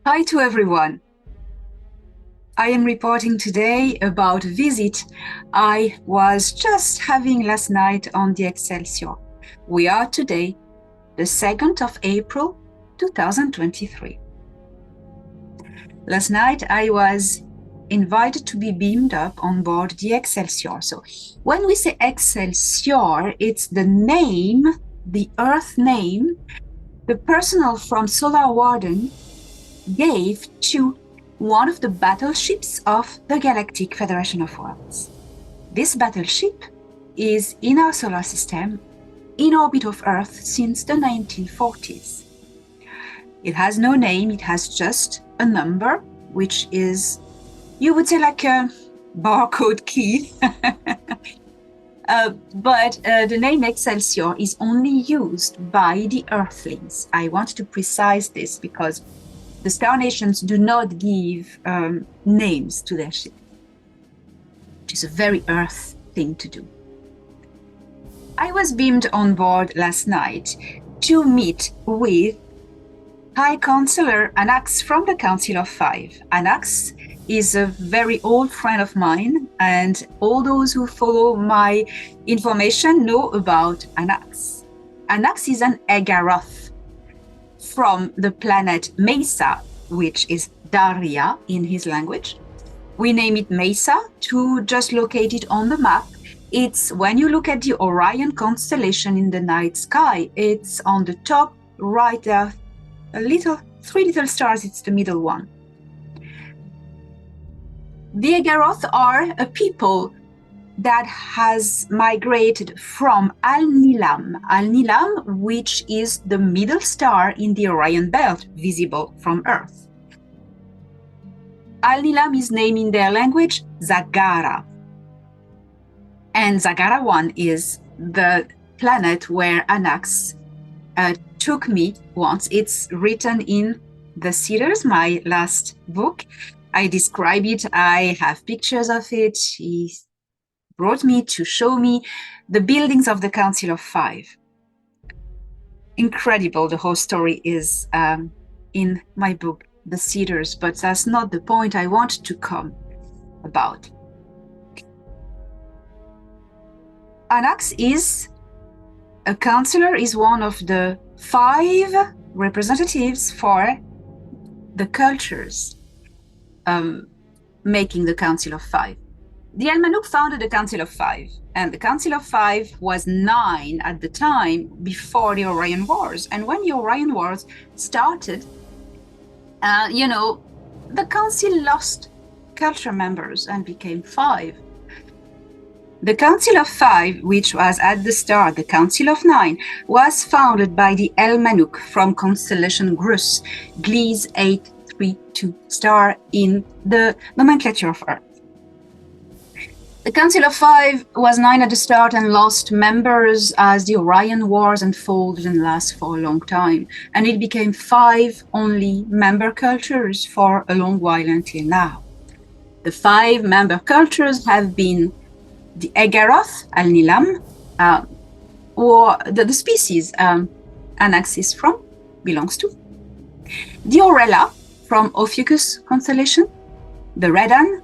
Hi to everyone. I am reporting today about a visit I was just having last night on the Excelsior. We are today, the 2nd of April, 2023. Last night I was invited to be beamed up on board the Excelsior. So when we say Excelsior, it's the name, the Earth name, the personnel from Solar Warden gave to one of the battleships of the Galactic Federation of Worlds. This battleship is in our solar system, in orbit of Earth since the 1940s. It has no name, it has just a number, which is, you would say, like a barcode key. But the name Excelsior is only used by the Earthlings. I want to precise this because the Star Nations do not give names to their ship, which is a very Earth thing to do. I was beamed on board last night to meet with High Councilor Annax from the Council of Five. Annax is a very old friend of mine, and all those who follow my information know about Annax. Annax is an Egaroth from the planet Mesa, which is Daria in his language. We name it Mesa to just locate it on the map. It's when you look at the Orion constellation in the night sky, it's on the top right there, three little stars, it's the middle one. The Egaroth are a people that has migrated from Al-Nilam, which is the middle star in the Orion belt, visible from Earth. Al-Nilam is named in their language Zagara. And Zagara 1 is the planet where Annax took me once. It's written in The Cedars, my last book. I describe it, I have pictures of it. He brought me to show me the buildings of the Council of Five. Incredible, the whole story is in my book, The Cedars, but that's not the point I want to come about. Annax is a councillor, is one of the 5 representatives for the cultures making the Council of Five. The Almanuk founded the Council of Five, and the Council of Five was 9 at the time before the Orion Wars. And when the Orion Wars started, the Council lost culture members and became 5. The Council of Five, which was at the start the Council of 9, was founded by the Almanuk from constellation Grus, Gliese 832 star in the nomenclature of Earth. The Council of Five was 9 at the start and lost members as the Orion Wars unfolded and lasted for a long time. And it became 5 only member cultures for a long while until now. The 5 member cultures have been the Egaroth, Al-Nilam, or the species Annax is from, belongs to. The Orella from Ophiuchus constellation, the Redan,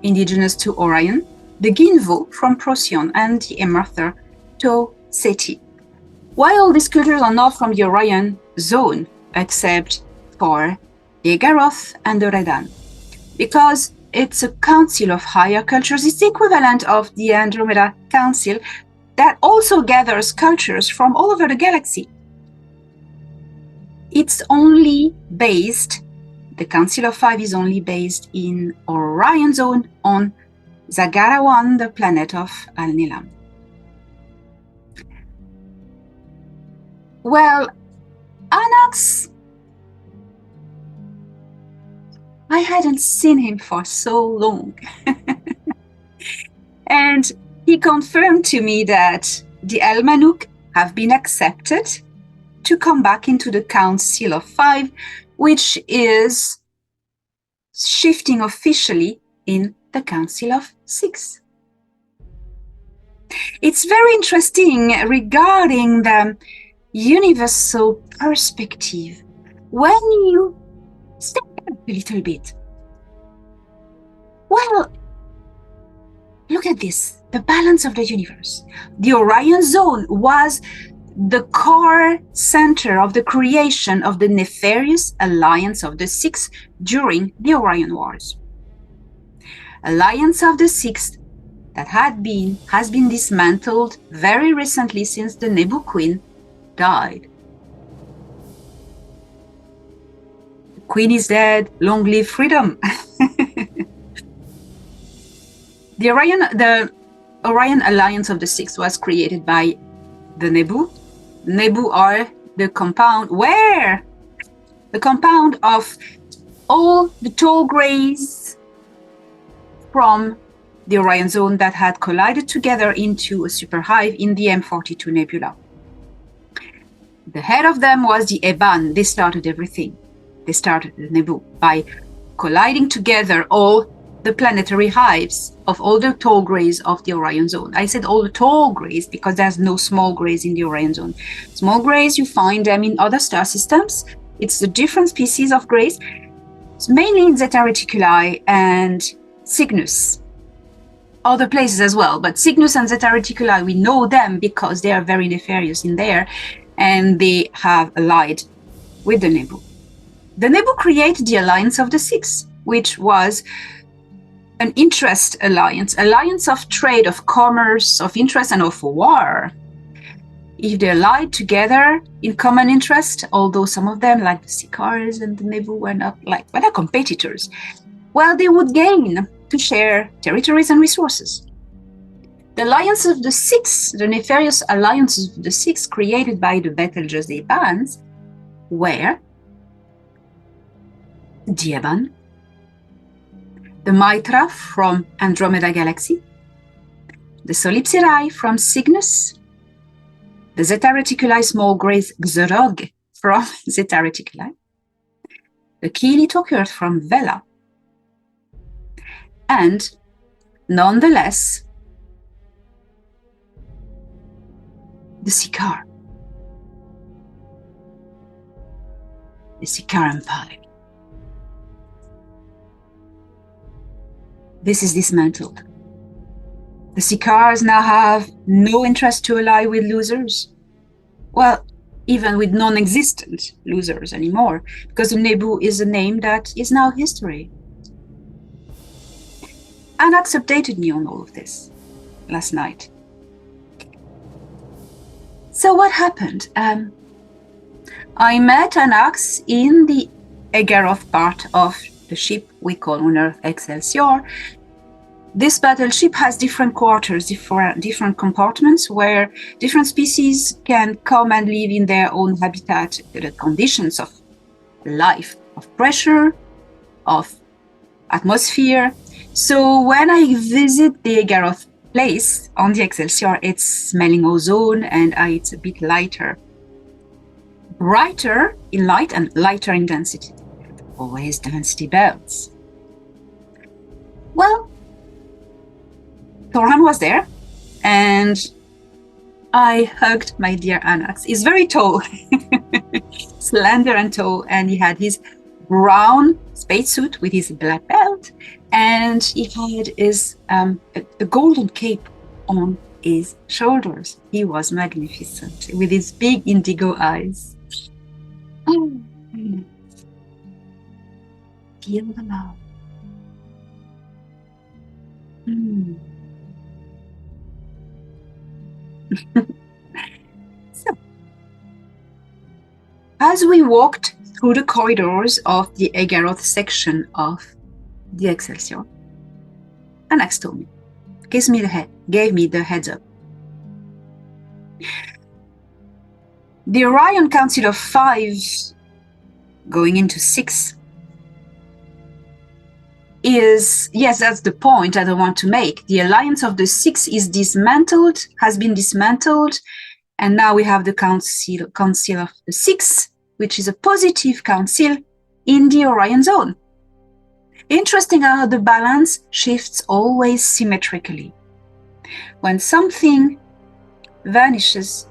indigenous to Orion, the Ginvo from Procyon, and the Emerther to Seti. Why all these cultures are not from the Orion zone, except for the Egaroth and the Redan? Because it's a council of higher cultures. It's the equivalent of the Andromeda Council that also gathers cultures from all over the galaxy. It's only based, the Council of Five is only based in Orion zone on Zagara 1, the planet of Al-Nilam. Well, Annax, I hadn't seen him for so long. And he confirmed to me that the Almanuk have been accepted to come back into the Council of Five, which is shifting officially in the Council of Six. It's very interesting regarding the universal perspective. When you Step back a little bit. Well, look at this, the balance of the universe. The Orion Zone was the core center of the creation of the nefarious Alliance of the Six during the Orion Wars. Alliance of the Six that has been dismantled very recently since the Nebu Queen died. The Queen is dead, long live freedom. The Orion Alliance of the Six was created by the Nebu. Nebu are the compound of all the tall grays from the Orion Zone that had collided together into a superhive in the M42 Nebula. The head of them was the Eban. They started everything. They started the Nebu by colliding together all the planetary hives of all the tall grays of the Orion Zone. I said all the tall grays because there's no small grays in the Orion Zone. Small grays, you find them in other star systems. It's the different species of grays. It's mainly in Zeta Reticuli and Cygnus. Other places as well, but Cygnus and Zeta Reticuli, we know them because they are very nefarious in there, and they have allied with the Nebu. The Nebu created the Alliance of the Six, which was an interest alliance of trade, of commerce, of interest, and of war. If they allied together in common interest, although some of them, like the Sicars and the Nebu, were not like, but they're competitors, well, they would gain to share territories and resources. The Alliance of the Six, the nefarious alliances of the Six created by the Betelgeuse Ebans, were the Eban, the Mitra from Andromeda Galaxy, the Solipsirae from Cygnus, the Zeta Reticuli small grays Xerog from Zeta Reticuli, the Keely Tokert from Vela, and nonetheless, the Sicar Empire. This is dismantled. The Sicars now have no interest to ally with losers. Well, even with non-existent losers anymore, because the Nebu is a name that is now history. Annax updated me on all of this last night. So what happened? I met Annax in the Egaroth part of the ship we call on Earth Excelsior. This battleship has different quarters, different compartments where different species can come and live in their own habitat, the conditions of life, of pressure, of atmosphere. So when I visit the Egaroth place on the Excelsior, it's smelling ozone and it's a bit lighter. Brighter in light and lighter in density. Always density belts. Well, Torhan was there, and I hugged my dear Annax. He's very tall, slender and tall, and he had his brown spacesuit with his black belt, and he had his a golden cape on his shoulders. He was magnificent with his big indigo eyes. Feel the love. So, as we walked through the corridors of the Egaroth section of the Excelsior, Annax told me, gave me the heads up. The Orion Council of 5 going into 6 is, yes, that's the point that I want to make. The Alliance of the 6 is dismantled, has been dismantled, and now we have the Council of the 6, which is a positive council in the Orion Zone. Interesting how the balance shifts always symmetrically. When something vanishes,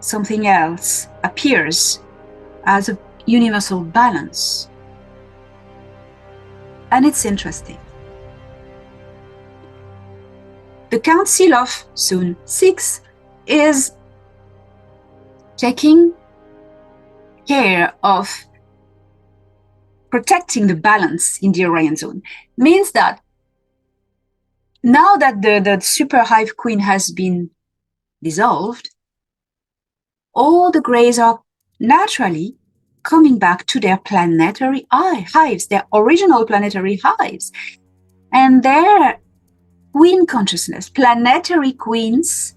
something else appears as a universal balance And it's interesting. The Council of Zone 6 is taking care of protecting the balance in the Orion zone. Means that now that the super hive queen has been dissolved, all the greys are naturally coming back to their planetary hives, their original planetary hives. And their queen consciousness, planetary queens,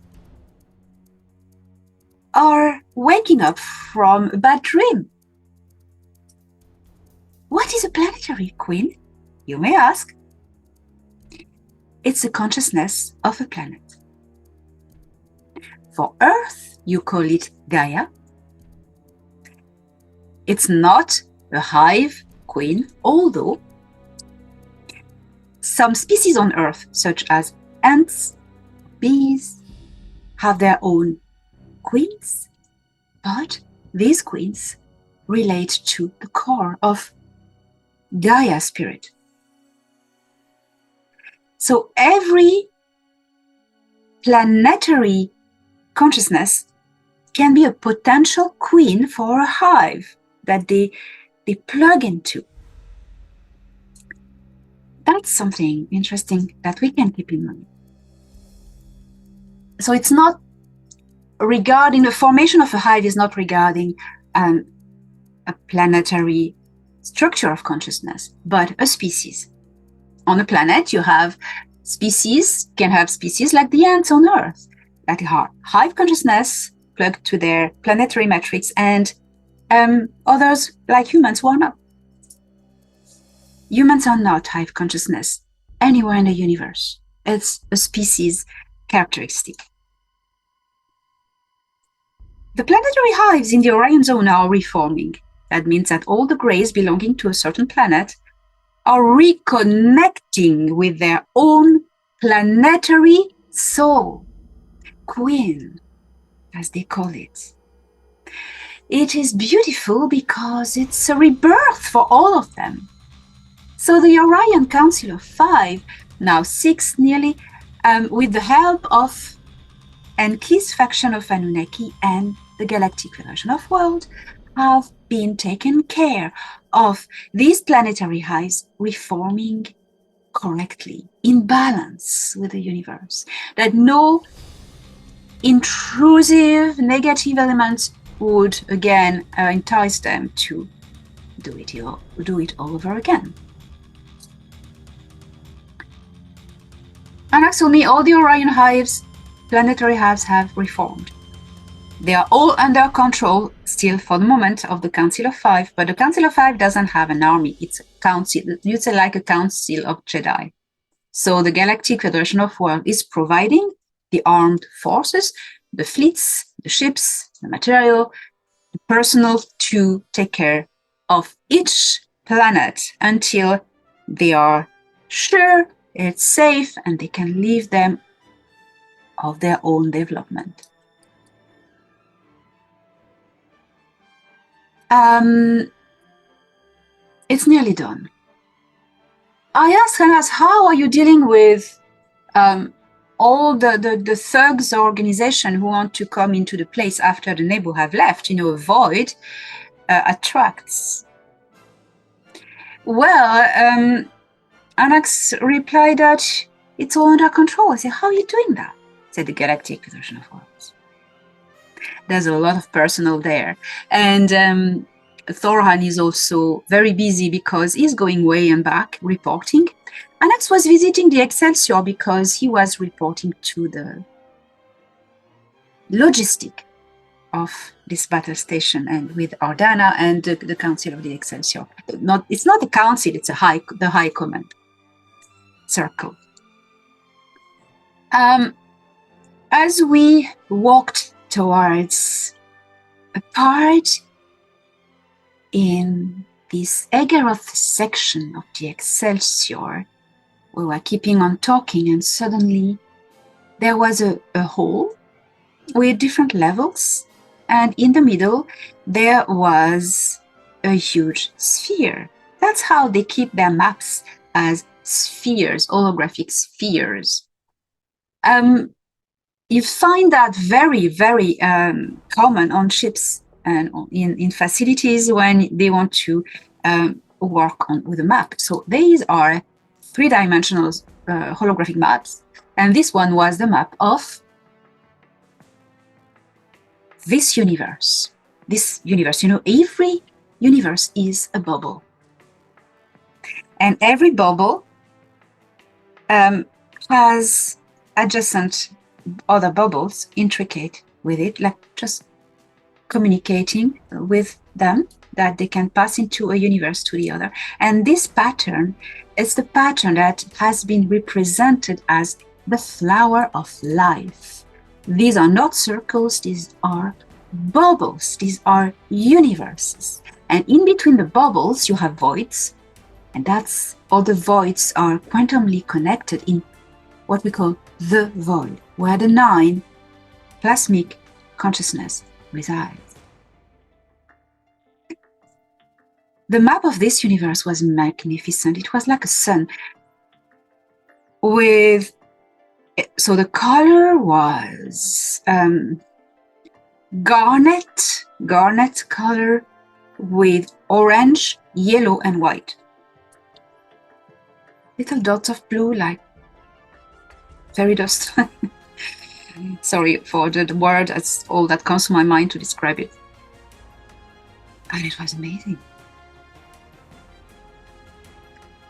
are waking up from a bad dream. What is a planetary queen, you may ask? It's the consciousness of a planet. For Earth, you call it Gaia. It's not a hive queen, although some species on Earth, such as ants, bees, have their own queens, but these queens relate to the core of Gaia spirit. So every planetary consciousness can be a potential queen for a hive that they plug into. That's something interesting that we can keep in mind. So it's not regarding the formation of a hive is not regarding a planetary structure of consciousness, but a species. On a planet, you have species, can have species like the ants on Earth, that have hive consciousness plugged to their planetary matrix, and others like humans who are not. Humans are not hive consciousness anywhere in the universe. It's a species characteristic. The planetary hives in the Orion zone are reforming. That means that all the greys belonging to a certain planet are reconnecting with their own planetary soul, queen, as they call it. It is beautiful because it's a rebirth for all of them. So the Orion Council of 5, now 6 nearly, with the help of Enki's faction of Anunnaki and the Galactic Federation of Worlds, have been taken care of these planetary hives reforming correctly, in balance with the universe, that no intrusive negative elements would again entice them to do it all over again. And actually, all the Orion hives, planetary hives, have reformed. They are all under control still for the moment of the Council of 5, but the Council of 5 doesn't have an army. It's a council. It's like a council of Jedi. So the Galactic Federation of Worlds is providing the armed forces, the fleets, the ships, the material, the personnel to take care of each planet until they are sure it's safe and they can leave them of their own development. It's nearly done. I asked, how are you dealing with all the thugs organization who want to come into the place after the Nebu have left? A void attracts. Well, Annax replied that it's all under control. I said, how are you doing that? Said the Galactic Federation of Worlds. There's a lot of personnel there. And Thorhan is also very busy because he's going way and back reporting. Annax was visiting the Excelsior because he was reporting to the logistic of this battle station and with Ardana and the Council of the Excelsior. It's not the council, it's the high command circle. As we walked towards a part in this Egaroth section of the Excelsior, we were keeping on talking, and suddenly there was a hole with different levels, and in the middle there was a huge sphere. That's how they keep their maps as spheres, holographic spheres. You find that very, very common on ships and in facilities when they want to work with a map. So these are three-dimensional holographic maps. And this one was the map of this universe. This universe, every universe is a bubble. And every bubble has adjacent other bubbles intricate with it, like just communicating with them, that they can pass into a universe to the other. And this pattern is the pattern that has been represented as the flower of life. These are not circles, these are bubbles, these are universes. And in between the bubbles, you have voids, and that's all the voids are quantumly connected in what we call the void, where the 9 plasmic consciousness resides. The map of this universe was magnificent. It was like a sun so the color was garnet color with orange, yellow, and white. Little dots of blue, like fairy dust. Sorry for the word, that's all that comes to my mind to describe it. And it was amazing.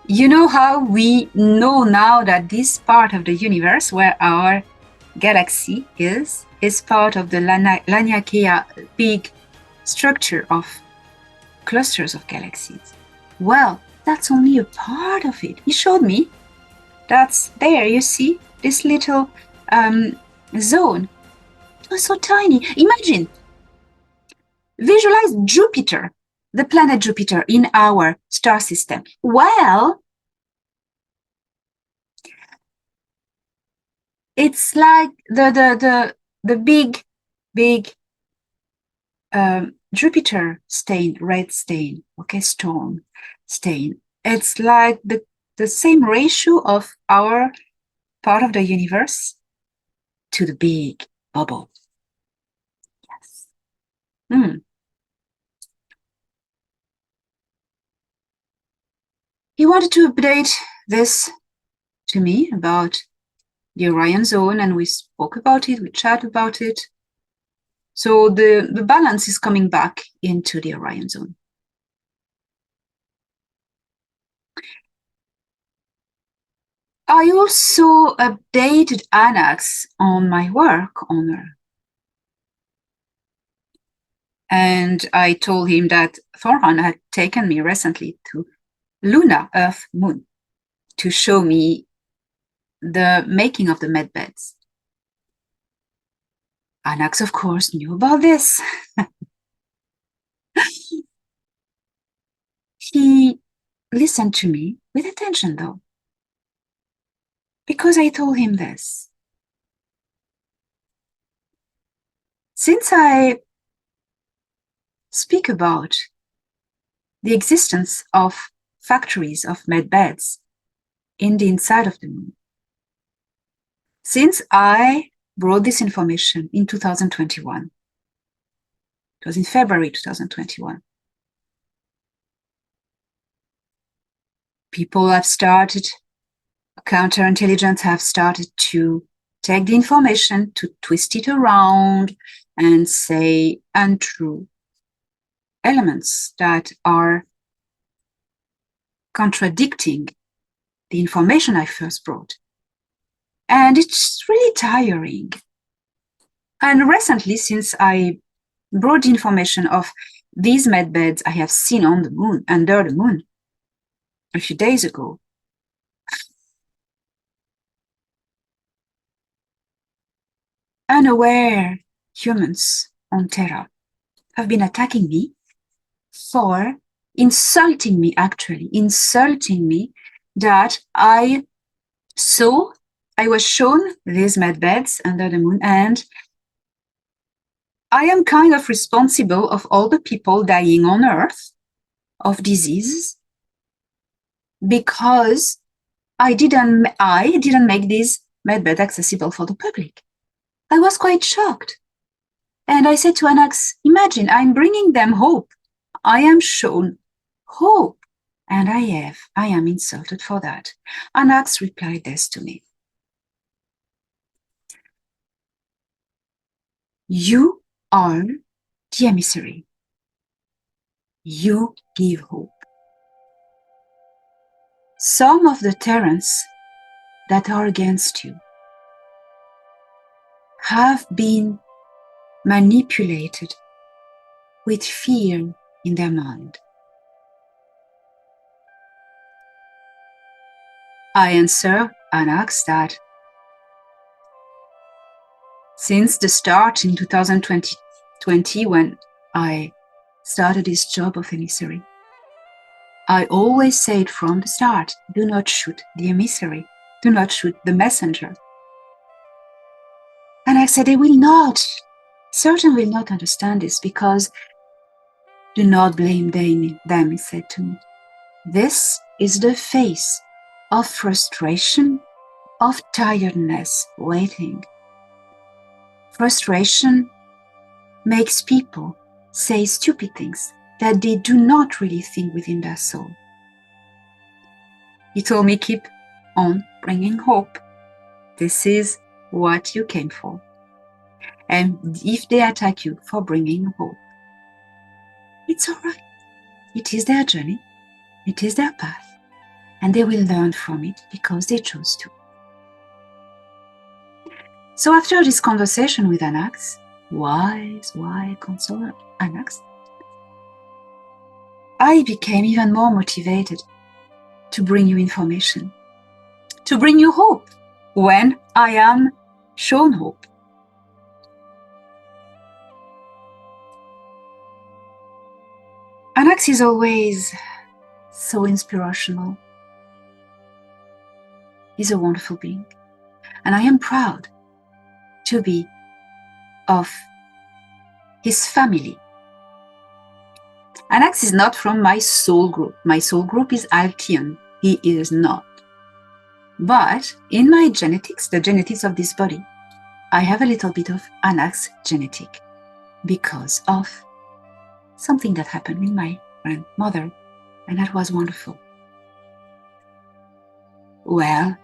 You know how we know now that this part of the universe where our galaxy is part of the Laniakea big structure of clusters of galaxies. Well, that's only a part of it. He showed me. That's there, you see, this little zone. It was so tiny. Imagine, visualize Jupiter, the planet Jupiter in our star system. Well, it's like the big Jupiter stain, red stain, okay, storm stain. It's like the same ratio of our part of the universe to the big bubble. Yes. He wanted to update this to me about the Orion zone, and we spoke about it, we chat about it. So the balance is coming back into the Orion zone. I also updated Annax on my work on her. And I told him that Thoran had taken me recently to Luna, Earth, Moon, to show me the making of the med beds. Annax, of course, knew about this. He listened to me with attention, though, because I told him this. Since I speak about the existence of factories of med beds in the inside of the moon, since I brought this information in 2021, it was in February 2021, people have started, counterintelligence have started to take the information, to twist it around and say untrue elements that are contradicting the information I first brought. And it's really tiring. And recently, since I brought the information of these med beds I have seen on the moon, under the moon, a few days ago, unaware humans on Terra have been attacking me for insulting me that I was shown these med beds under the moon, and I am kind of responsible of all the people dying on Earth of diseases. because I didn't make this medbed accessible for the public. I was quite shocked. And I said to Annax, imagine, I'm bringing them hope. I am shown hope. And I am insulted for that. Annax replied this to me. You are the emissary. You give hope. Some of the tyrants that are against you have been manipulated with fear in their mind. I answer Annax that since the start in 2020, when I started this job of emissary, I always said from the start, do not shoot the emissary, do not shoot the messenger. And I said, they will not, certainly will not understand this, because do not blame them, he said to me. This is the face of frustration, of tiredness, waiting. Frustration makes people say stupid things that they do not really think within their soul. He told me, keep on bringing hope. This is what you came for. And if they attack you for bringing hope, it's all right. It is their journey. It is their path. And they will learn from it because they chose to. So after this conversation with Annax, wise Councilor Annax, I became even more motivated to bring you information, to bring you hope when I am shown hope. Annax is always so inspirational. He's a wonderful being, and I am proud to be of his family. Annax is not from my soul group. My soul group is Altian. He is not. But in my genetics, the genetics of this body, I have a little bit of Annax genetic because of something that happened with my grandmother, and that was wonderful. Well,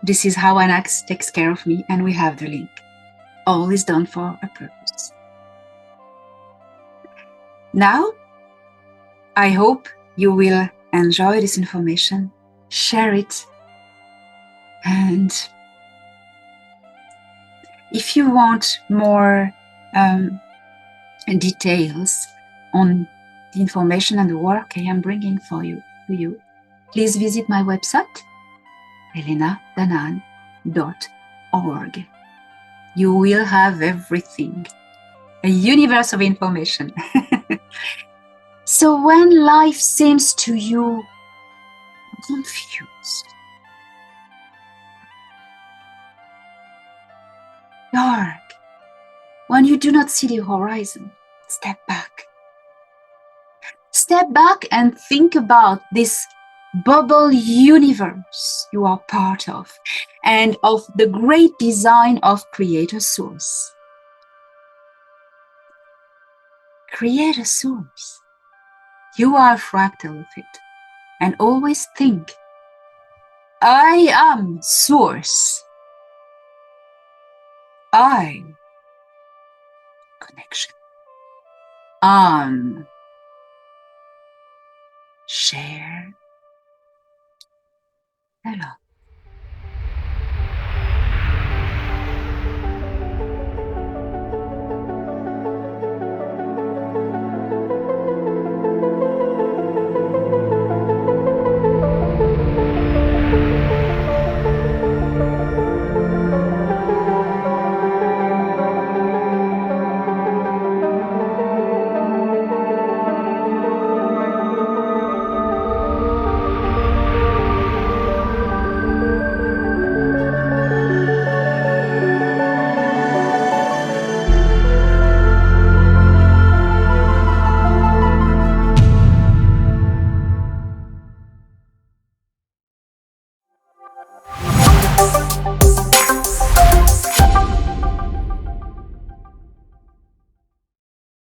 this is how Annax takes care of me, and we have the link. All is done for a purpose. Now, I hope you will enjoy this information, share it, and if you want more details on the information and the work I am bringing to you, please visit my website, helenadanan.org. You will have everything, a universe of information. So when life seems to you confused, dark, when you do not see the horizon, step back. Step back and think about this bubble universe you are part of, and of the great design of Creator Source. Creator Source. You are a fractal of it. And always think, I am Source. I, connection. Share. Hello.